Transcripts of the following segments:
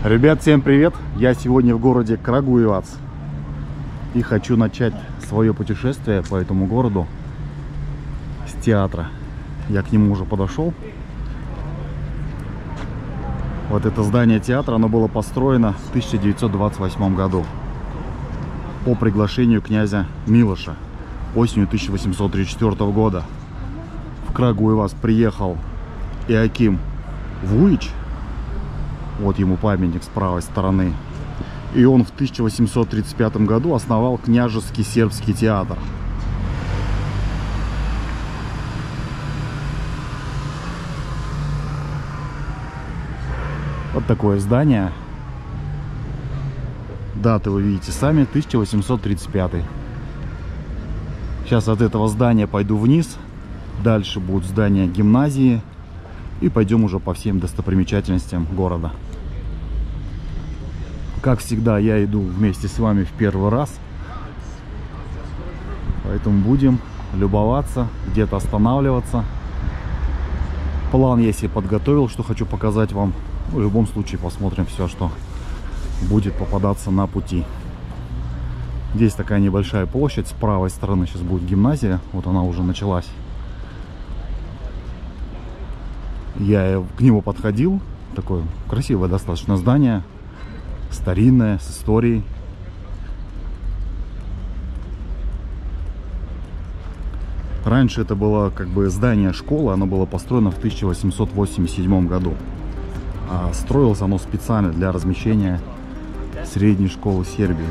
Ребят, всем привет! Я сегодня в городе Крагуевац и хочу начать свое путешествие по этому городу с театра. Я к нему уже подошел. Вот это здание театра, оно было построено в 1928 году по приглашению князя Милоша осенью 1834 года. В Крагуевац приехал Иоаким Вуич. Вот ему памятник с правой стороны. И он в 1835 году основал княжеский сербский театр. Вот такое здание. Даты вы видите сами, 1835. Сейчас от этого здания пойду вниз. Дальше будут здания гимназии. И пойдем уже по всем достопримечательностям города. Как всегда, я иду вместе с вами в первый раз. Поэтому будем любоваться, где-то останавливаться. План я себе подготовил, что хочу показать вам. В любом случае посмотрим все, что будет попадаться на пути. Здесь такая небольшая площадь. С правой стороны сейчас будет гимназия. Вот она уже началась. Я к нему подходил. Такое красивое достаточно здание. Старинное, с историей. Раньше это было как бы здание школы. Оно было построено в 1887 году. А строилось оно специально для размещения средней школы Сербии.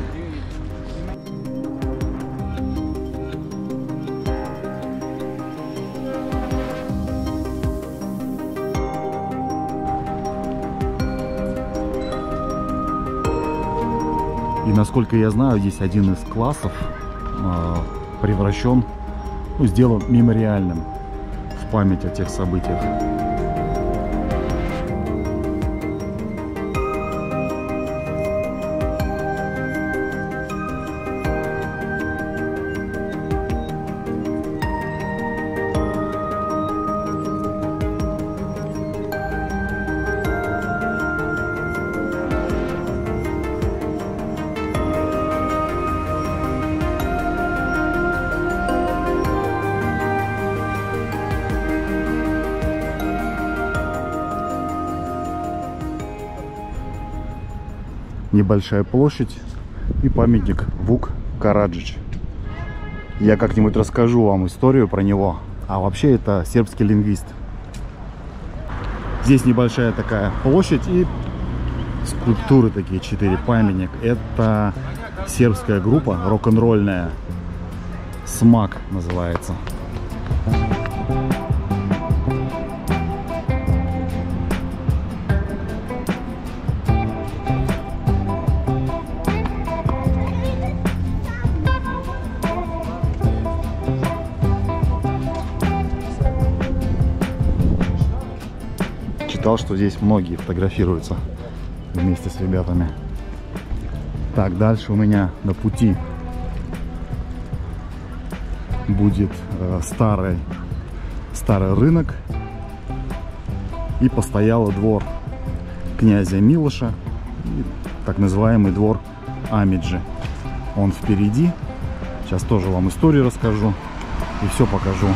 И насколько я знаю, здесь один из классов превращен, сделан мемориальным в память о тех событиях. Небольшая площадь и памятник Вук Караджич. Я как-нибудь расскажу вам историю про него. А вообще это сербский лингвист. Здесь небольшая такая площадь и скульптуры такие 4, памятник. Это сербская группа рок-н-ролльная. СМАК называется. Читал, что здесь многие фотографируются вместе с ребятами. Так, дальше у меня на пути будет старый рынок и постоялый двор князя Милоша, так называемый двор Амиджи. Он впереди. Сейчас тоже вам историю расскажу и все покажу.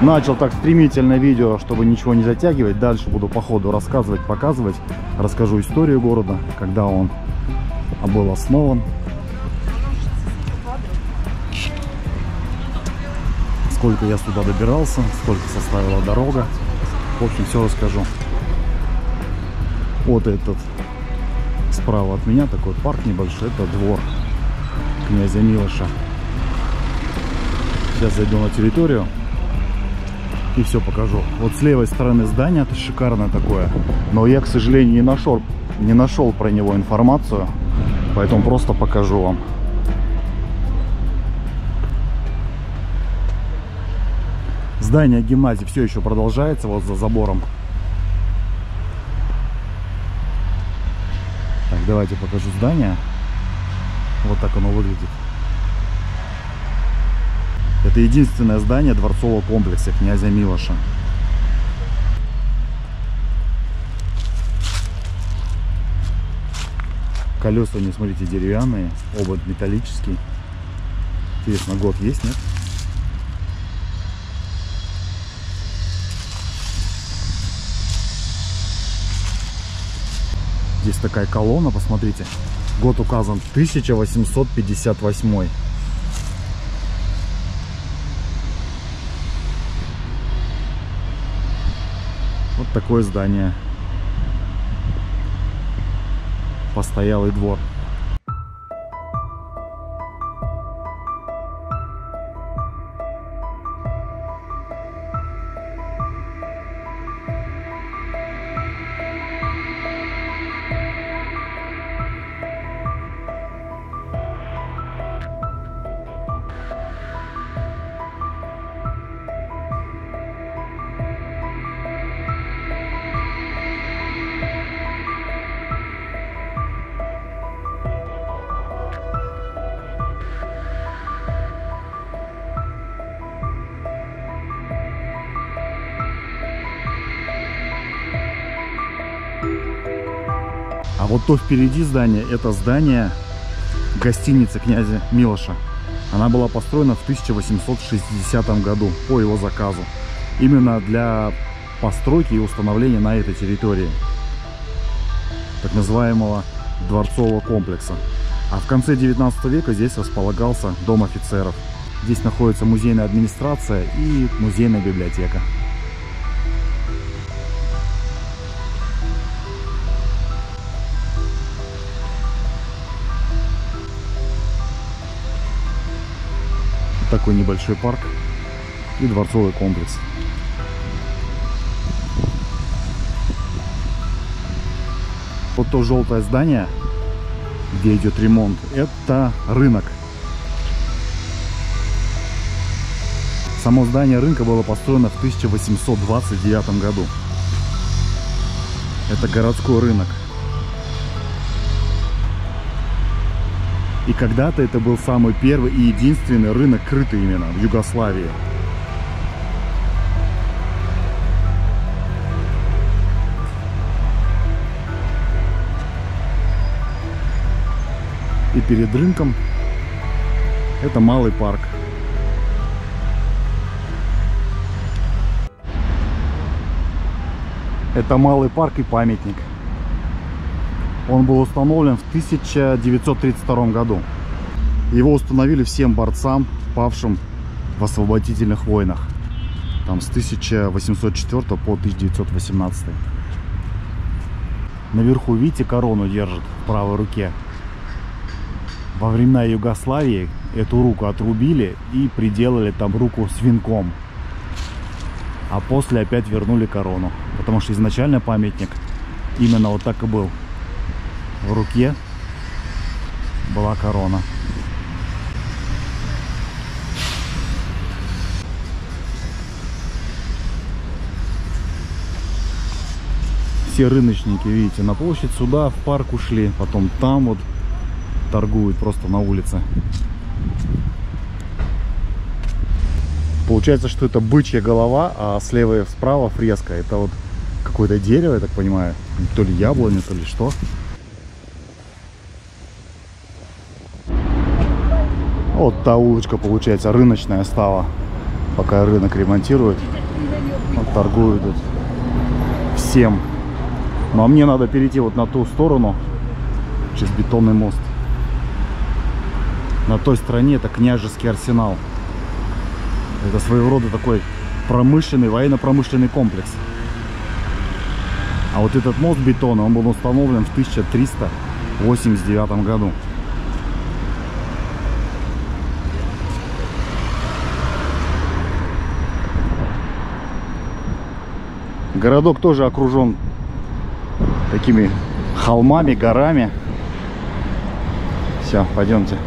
Начал так стремительно видео, чтобы ничего не затягивать. Дальше буду по ходу рассказывать, показывать. Расскажу историю города, когда он был основан, сколько я сюда добирался, сколько составила дорога. В общем, все расскажу. Вот этот справа от меня такой парк небольшой. Это двор князя Милоша. Сейчас зайду на территорию и все покажу. Вот с левой стороны здания, это шикарное такое, но я, к сожалению, не нашел про него информацию, поэтому просто покажу вам. Здание гимназии все еще продолжается вот за забором. Так, давайте покажу здание. Вот так оно выглядит. Это единственное здание дворцового комплекса князя Милоша. Колеса, не смотрите, деревянные, обод металлический. Интересно, год есть, нет? Здесь такая колонна, посмотрите. Год указан 1858. Вот такое здание. Постоялый двор. А вот то впереди здание, это здание гостиницы князя Милоша. Она была построена в 1860 году по его заказу. Именно для постройки и установления на этой территории так называемого дворцового комплекса. А в конце 19 века здесь располагался дом офицеров. Здесь находится музейная администрация и музейная библиотека. Такой небольшой парк и дворцовый комплекс. Вот то желтое здание, где идет ремонт, это рынок. Само здание рынка было построено в 1829 году. Это городской рынок. И когда-то это был самый первый и единственный рынок, крытый именно в Югославии. И перед рынком это малый парк. Это малый парк и памятник. Он был установлен в 1932 году. Его установили всем борцам, павшим в освободительных войнах. Там с 1804 по 1918. Наверху, видите, корону держит в правой руке. Во времена Югославии эту руку отрубили и приделали там руку с венком. А после опять вернули корону. Потому что изначально памятник именно вот так и был. В руке была корона. Все рыночники, видите, на площадь сюда, в парк ушли, потом там вот торгуют просто на улице. Получается, что это бычья голова, а слева и справа фреска. Это вот какое-то дерево, я так понимаю. То ли яблоня, то ли что. Вот та улочка, получается, рыночная стала. Пока рынок ремонтируют, вот торгуют тут всем. Ну а мне надо перейти вот на ту сторону, через бетонный мост. На той стороне это княжеский арсенал. Это своего рода такой промышленный, военно-промышленный комплекс. А вот этот мост бетона, он был установлен в 1389 году. Городок тоже окружен такими холмами, горами. Все, пойдемте.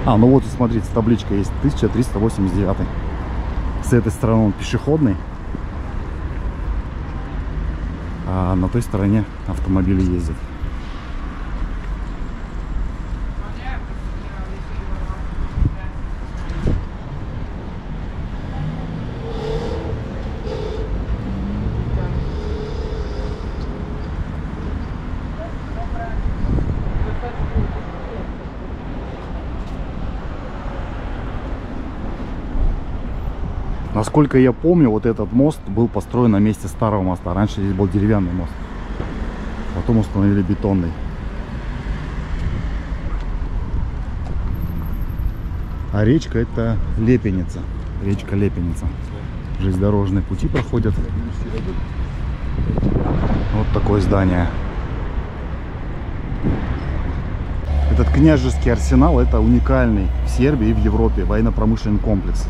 А, ну вот, смотрите, табличка есть 1389. С этой стороны он пешеходный, а на той стороне автомобили ездят. Насколько я помню, вот этот мост был построен на месте старого моста. Раньше здесь был деревянный мост. Потом установили бетонный. А речка — это Лепеница. Речка Лепеница. Железнодорожные пути проходят. Вот такое здание. Этот княжеский арсенал — это уникальный в Сербии и в Европе военно-промышленный комплекс.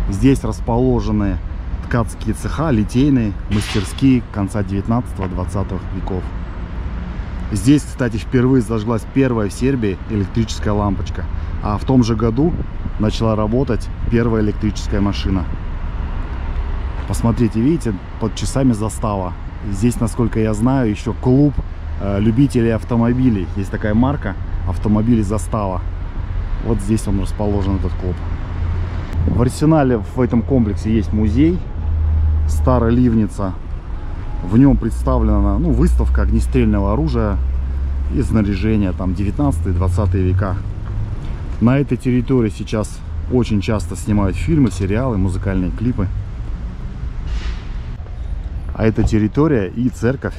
Здесь расположены ткацкие цеха, литейные, мастерские конца 19-20 веков. Здесь, кстати, впервые зажглась первая в Сербии электрическая лампочка. А в том же году начала работать первая электрическая машина. Посмотрите, видите, под часами застава. Здесь, насколько я знаю, еще клуб любителей автомобилей. Есть такая марка автомобилей «Застава». Вот здесь он расположен, этот клуб. В арсенале в этом комплексе есть музей «Старая Ливница». В нем представлена выставка огнестрельного оружия и снаряжения, там 19-20 века. На этой территории сейчас очень часто снимают фильмы, сериалы, музыкальные клипы. А эта территория и церковь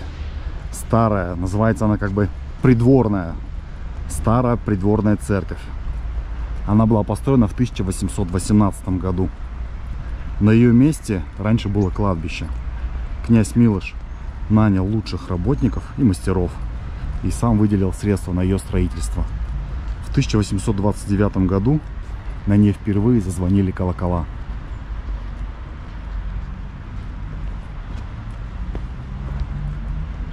старая, называется она как бы придворная, старая придворная церковь. Она была построена в 1818 году. На ее месте раньше было кладбище. Князь Милош нанял лучших работников и мастеров и сам выделил средства на ее строительство. В 1829 году на ней впервые зазвонили колокола.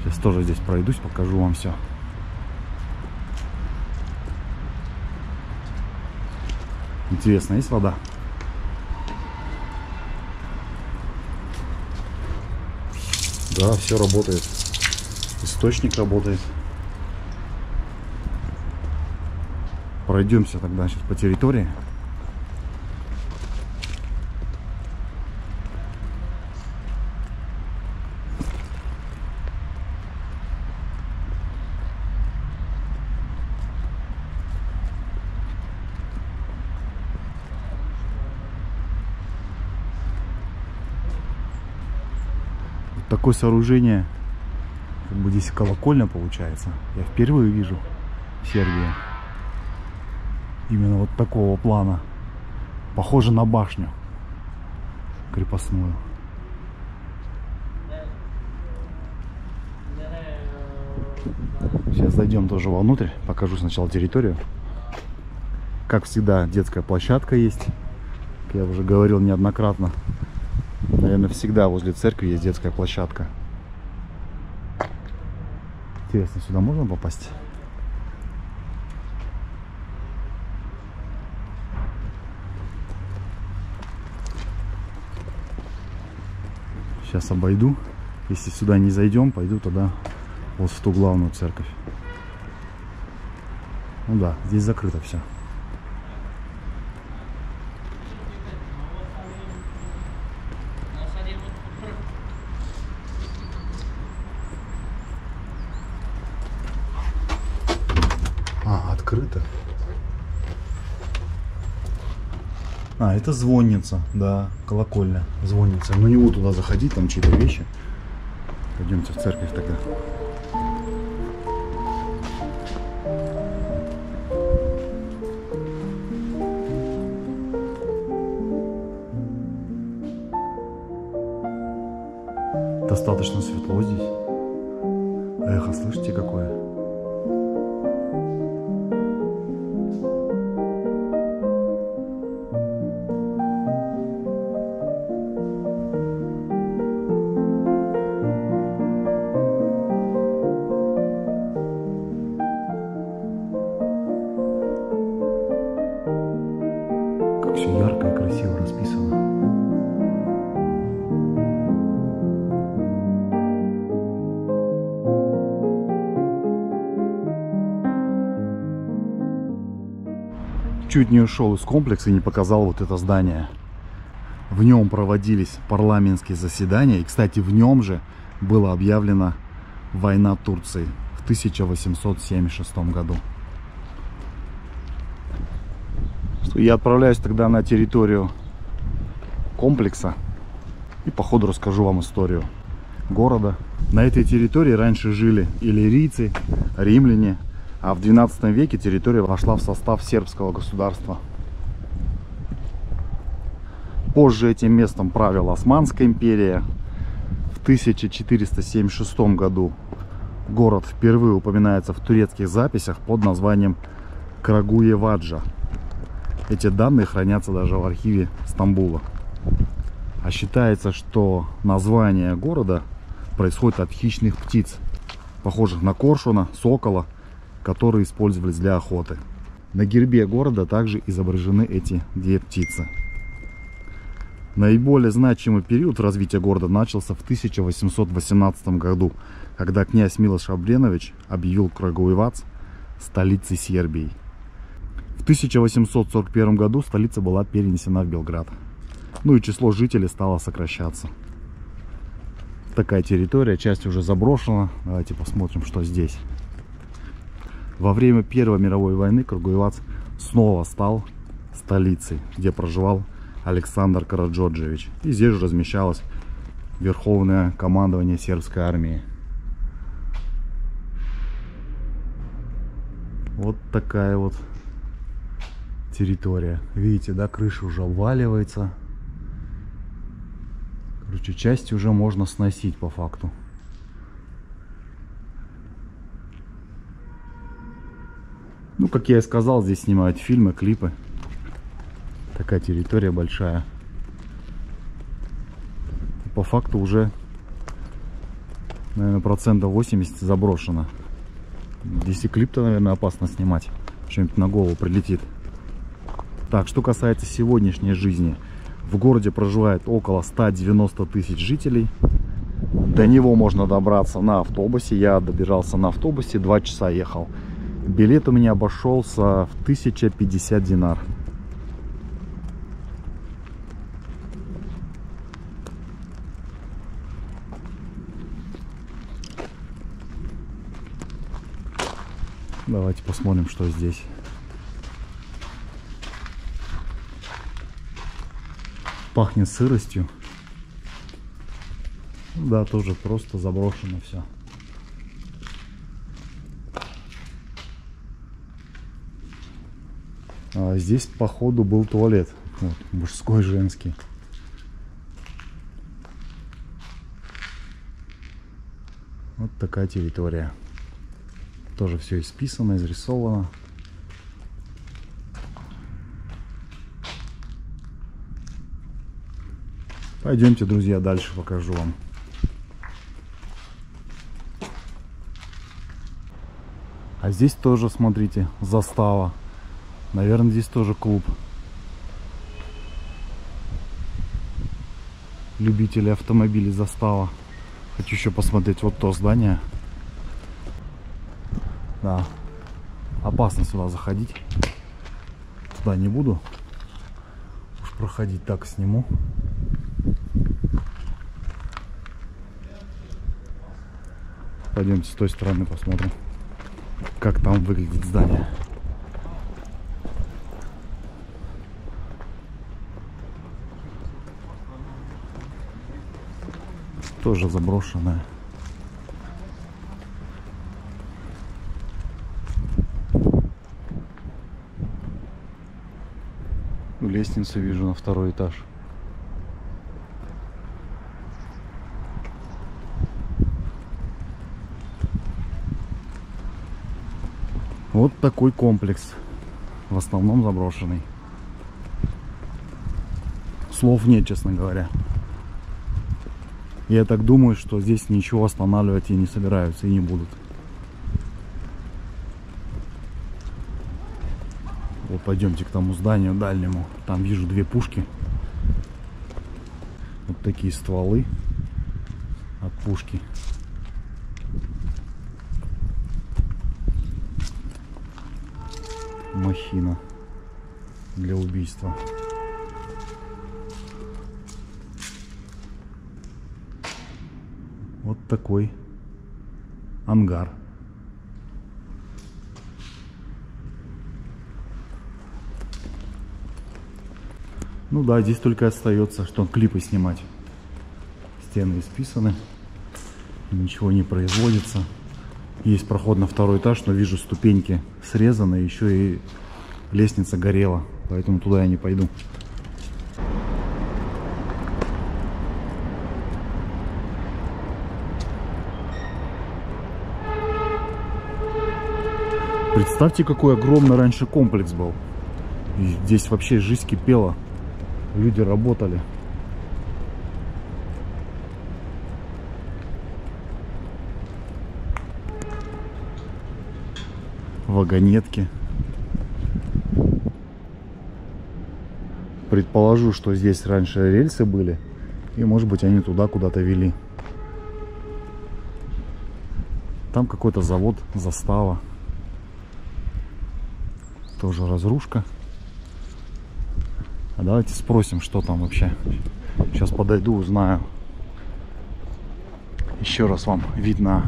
Сейчас тоже здесь пройдусь, покажу вам все. Интересно, есть вода? Да, все работает. Источник работает. Пройдемся тогда сейчас по территории. Такое сооружение, как бы здесь колокольня получается, я впервые вижу в Сербии. Именно вот такого плана. Похоже на башню крепостную. Сейчас зайдем тоже вовнутрь, покажу сначала территорию. Как всегда, детская площадка есть. Как я уже говорил неоднократно. Наверное, всегда возле церкви есть детская площадка. Интересно, сюда можно попасть? Сейчас обойду. Если сюда не зайдем, пойду тогда вот в ту главную церковь. Ну да, здесь закрыто все. Открыто. А, это звонница, да, колокольня, звонница. Но не буду туда заходить, там чьи-то вещи. Пойдемте в церковь тогда. Достаточно светло здесь. Эхо, слышите какое? Все ярко и красиво расписано. Чуть не ушел из комплекса и не показал вот это здание. В нем проводились парламентские заседания. И, кстати, в нем же была объявлена война Турции в 1876 году. Я отправляюсь тогда на территорию комплекса. И по ходу расскажу вам историю города. На этой территории раньше жили иллирийцы, римляне, а в 12 веке территория вошла в состав сербского государства. Позже этим местом правила Османская империя. В 1476 году город впервые упоминается в турецких записях под названием Крагуеваджа. Эти данные хранятся даже в архиве Стамбула. А считается, что название города происходит от хищных птиц, похожих на коршуна, сокола, которые использовались для охоты. На гербе города также изображены эти две птицы. Наиболее значимый период развития города начался в 1818 году, когда князь Милош Обренович объявил Крагуевац столицей Сербии. В 1841 году столица была перенесена в Белград. Ну и число жителей стало сокращаться. Такая территория, часть уже заброшена. Давайте посмотрим, что здесь. Во время Первой мировой войны Крагуевац снова стал столицей, где проживал Александр Караджорджевич. И здесь же размещалось Верховное командование сербской армии. Вот такая вот территория. Видите, да, крыша уже обваливается. Короче, части уже можно сносить по факту. Ну, как я и сказал, здесь снимают фильмы, клипы. Такая территория большая. И по факту уже, наверное, процентов 80 заброшено. Здесь и клип-то, наверное, опасно снимать. Что-нибудь на голову прилетит. Так, что касается сегодняшней жизни. В городе проживает около 190 тысяч жителей. До него можно добраться на автобусе. Я добирался на автобусе, 2 часа ехал. Билет у меня обошелся в 1050 динар. Давайте посмотрим, что здесь. Пахнет сыростью. Да, тоже просто заброшено все. А здесь, походу, был туалет. Вот, мужской, женский. Вот такая территория. Тоже все исписано, изрисовано. Пойдемте, друзья, дальше покажу вам. А здесь тоже, смотрите, застава. Наверное, здесь тоже клуб. Любители автомобилей застава. Хочу еще посмотреть вот то здание. Да, опасно сюда заходить. Туда не буду. Уж проходить так сниму. Пойдемте с той стороны посмотрим, как там выглядит здание. Тоже заброшенное. Лестницу вижу на 2-й этаж. Вот такой комплекс, в основном заброшенный. Слов нет, честно говоря. Я так думаю, что здесь ничего останавливать и не собираются, и не будут. Вот пойдемте к тому зданию дальнему. Там вижу 2 пушки. Вот такие стволы от пушки. Махина для убийства. Вот такой ангар. Ну да, здесь только остается, что клипы снимать. Стены исписаны, ничего не производится. Есть проход на второй этаж, но вижу, ступеньки срезаны, еще и лестница горела, поэтому туда я не пойду. Представьте, какой огромный раньше комплекс был. И здесь вообще жизнь кипела. Люди работали. Вагонетки. Предположу, что здесь раньше рельсы были. И, может быть, они туда куда-то вели. Там какой-то завод, застава. Тоже разрушка. А давайте спросим, что там вообще. Сейчас подойду, узнаю. Еще раз вам вид на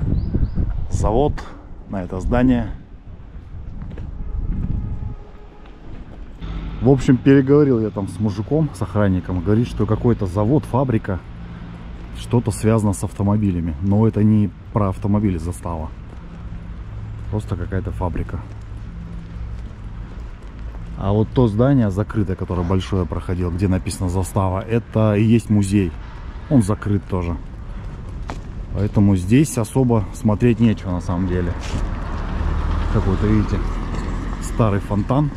завод, на это здание. В общем, переговорил я там с мужиком, с охранником. Говорит, что какой-то завод, фабрика, что-то связано с автомобилями. Но это не про автомобили застава. Просто какая-то фабрика. А вот то здание закрытое, которое большое проходил, где написано застава, это и есть музей. Он закрыт тоже. Поэтому здесь особо смотреть нечего на самом деле. Какой-то, видите, старый фонтан.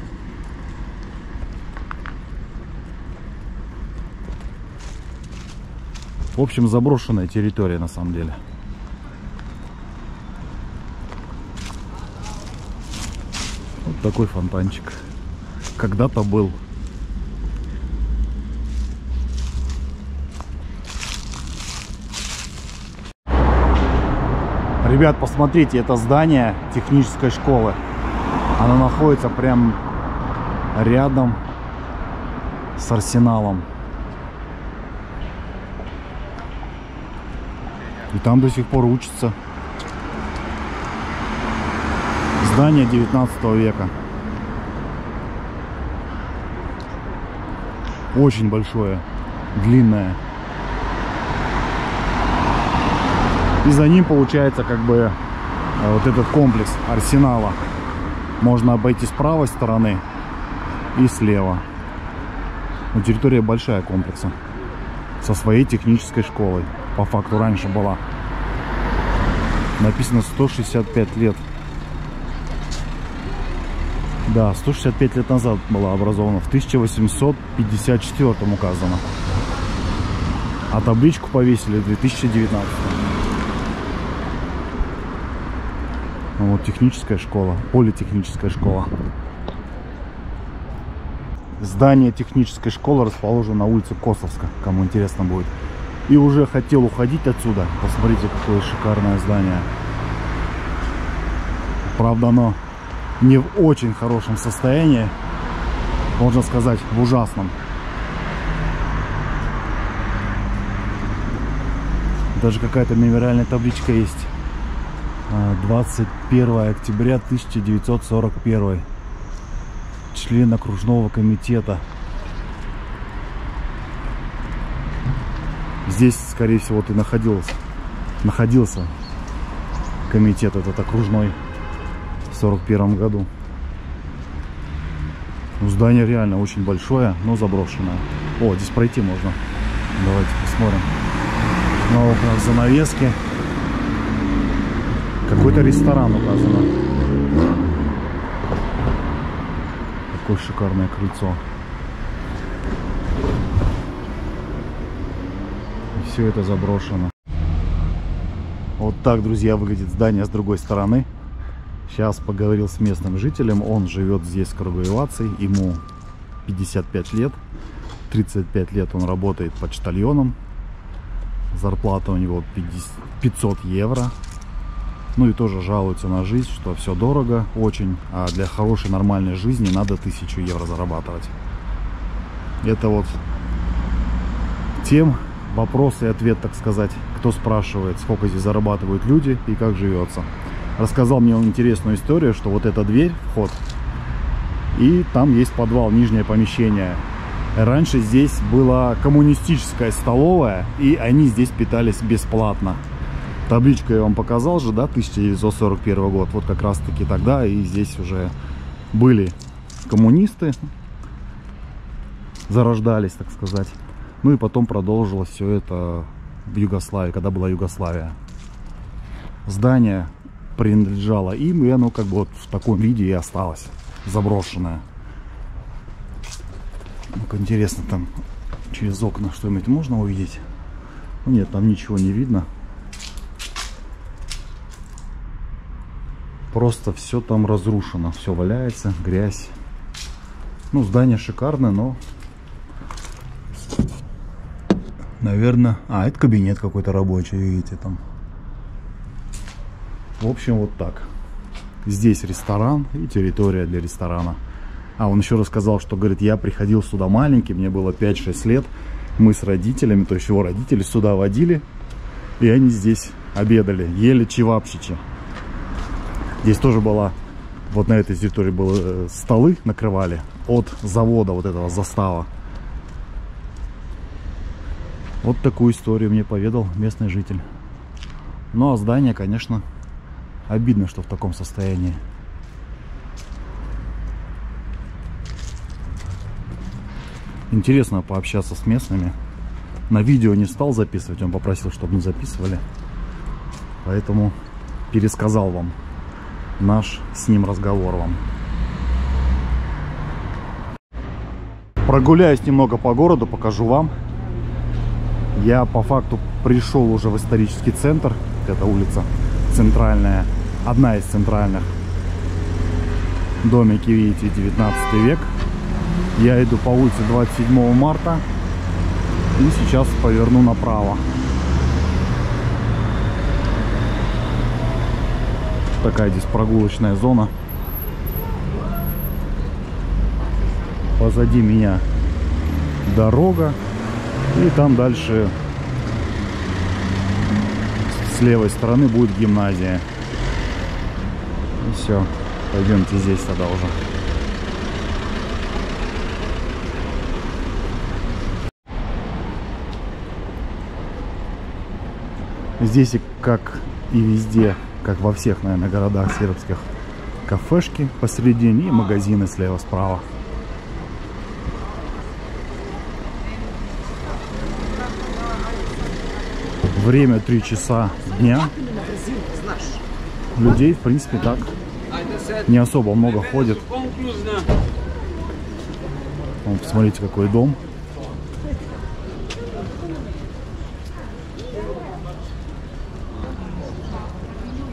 В общем, заброшенная территория на самом деле. Вот такой фонтанчик. Когда-то был. Ребят, посмотрите, это здание технической школы. Оно находится прям рядом с арсеналом. И там до сих пор учатся. Здание 19 века. Очень большое, длинное. И за ним получается как бы вот этот комплекс арсенала. Можно обойти с правой стороны и слева. Но территория большая комплекса. Со своей технической школой. По факту раньше была. Написано 165 лет. Да, 165 лет назад была образована. В 1854 указано. А табличку повесили в 2019. Вот техническая школа, политехническая школа. Здание технической школы расположено на улице Косовска, кому интересно будет. И уже хотел уходить отсюда. Посмотрите, какое шикарное здание. Правда, оно не в очень хорошем состоянии. Можно сказать, в ужасном. Даже какая-то мемориальная табличка есть. 21 октября 1941. Член окружного комитета. Здесь, скорее всего, и находился комитет этот окружной в 1941 году. Здание реально очень большое, но заброшенное. О, здесь пройти можно. Давайте посмотрим. На окнах занавески. Какой-то ресторан указано. Какое шикарное крыльцо. И все это заброшено. Вот так, друзья, выглядит здание с другой стороны. Сейчас поговорил с местным жителем. Он живет здесь в Круговицей. Ему 55 лет. 35 лет он работает почтальоном. Зарплата у него 500 евро. Ну и тоже жалуется на жизнь, что все дорого очень, а для хорошей нормальной жизни надо 1000 евро зарабатывать. Это вот тем вопрос и ответ, так сказать, кто спрашивает, сколько здесь зарабатывают люди и как живется. Рассказал мне он интересную историю, что вот эта дверь, вход, и там есть подвал, нижнее помещение. Раньше здесь была коммунистическая столовая, и они здесь питались бесплатно. Табличку я вам показал же, да, 1941 год. Вот как раз таки тогда и здесь уже были коммунисты, зарождались, так сказать. Ну и потом продолжилось все это в Югославии, когда была Югославия. Здание принадлежало им, и оно как бы вот в таком виде и осталось, заброшенное. Ну-ка, интересно, там через окна что-нибудь можно увидеть? Нет, там ничего не видно. Просто все там разрушено, все валяется, грязь. Ну, здание шикарное, но, наверное, это кабинет какой-то рабочий, видите, там. В общем, вот так. Здесь ресторан и территория для ресторана. Он еще рассказал, что, говорит, я приходил сюда маленький, мне было 5-6 лет. Мы с родителями, то есть его родители, сюда водили. И они здесь обедали, ели чевапчичи. Здесь тоже была, вот на этой территории было, столы накрывали от завода вот этого застава. Вот такую историю мне поведал местный житель. Ну а здание, конечно, обидно, что в таком состоянии. Интересно пообщаться с местными. На видео не стал записывать, он попросил, чтобы не записывали. Поэтому пересказал вам наш с ним разговор вам. Прогуляюсь немного по городу, покажу вам. Я по факту пришел уже в исторический центр. Это улица центральная, одна из центральных. Домики, видите, 19 век. Я иду по улице 27 марта и сейчас поверну направо. Такая здесь прогулочная зона. Позади меня дорога, и там дальше с левой стороны будет гимназия. И все, пойдемте здесь тогда уже. Здесь, как и везде, как во всех, наверное, городах сербских, кафешки посередине и магазины слева-справа. Время 3 часа дня. Людей, в принципе, так не особо много ходит. Вон, посмотрите, какой дом.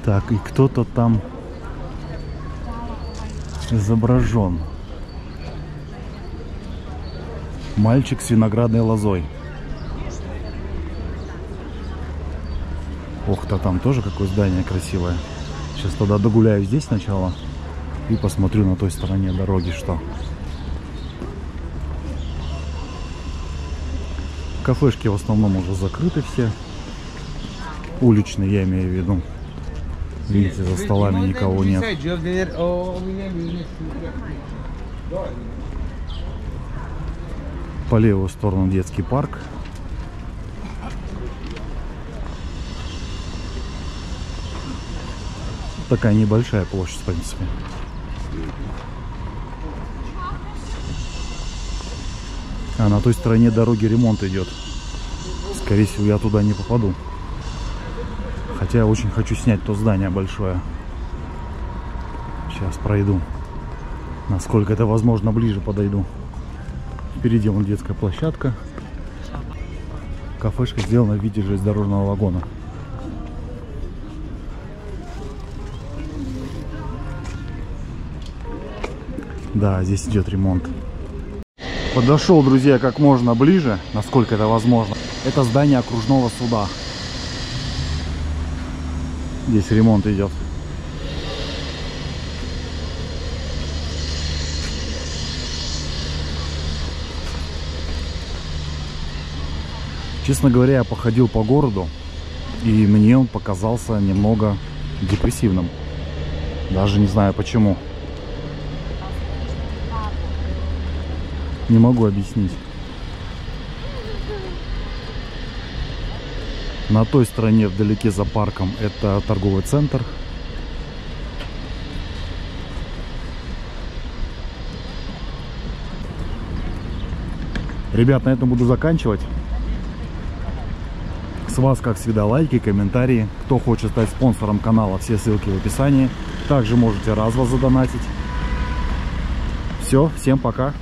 Так, и кто-то там изображен. Мальчик с виноградной лозой. Ох-то, там тоже какое здание красивое. Сейчас тогда догуляю здесь сначала и посмотрю на той стороне дороги, что. Кафешки в основном уже закрыты все. Уличные, я имею в виду. Видите, за столами никого нет. По левую сторону детский парк. Такая небольшая площадь, в принципе. А на той стороне дороги ремонт идет. Скорее всего, я туда не попаду. Хотя я очень хочу снять то здание большое. Сейчас пройду. Насколько это возможно, ближе подойду. Впереди вон детская площадка. Кафешка сделана в виде железнодорожного вагона. Да, здесь идет ремонт. Подошел, друзья, как можно ближе, насколько это возможно. Это здание окружного суда. Здесь ремонт идет. Честно говоря, я походил по городу, и мне он показался немного депрессивным. Даже не знаю почему. Не могу объяснить. На той стороне, вдалеке за парком, это торговый центр. Ребят, на этом буду заканчивать. С вас, как всегда, лайки, комментарии. Кто хочет стать спонсором канала, все ссылки в описании. Также можете разово задонатить. Все, всем пока.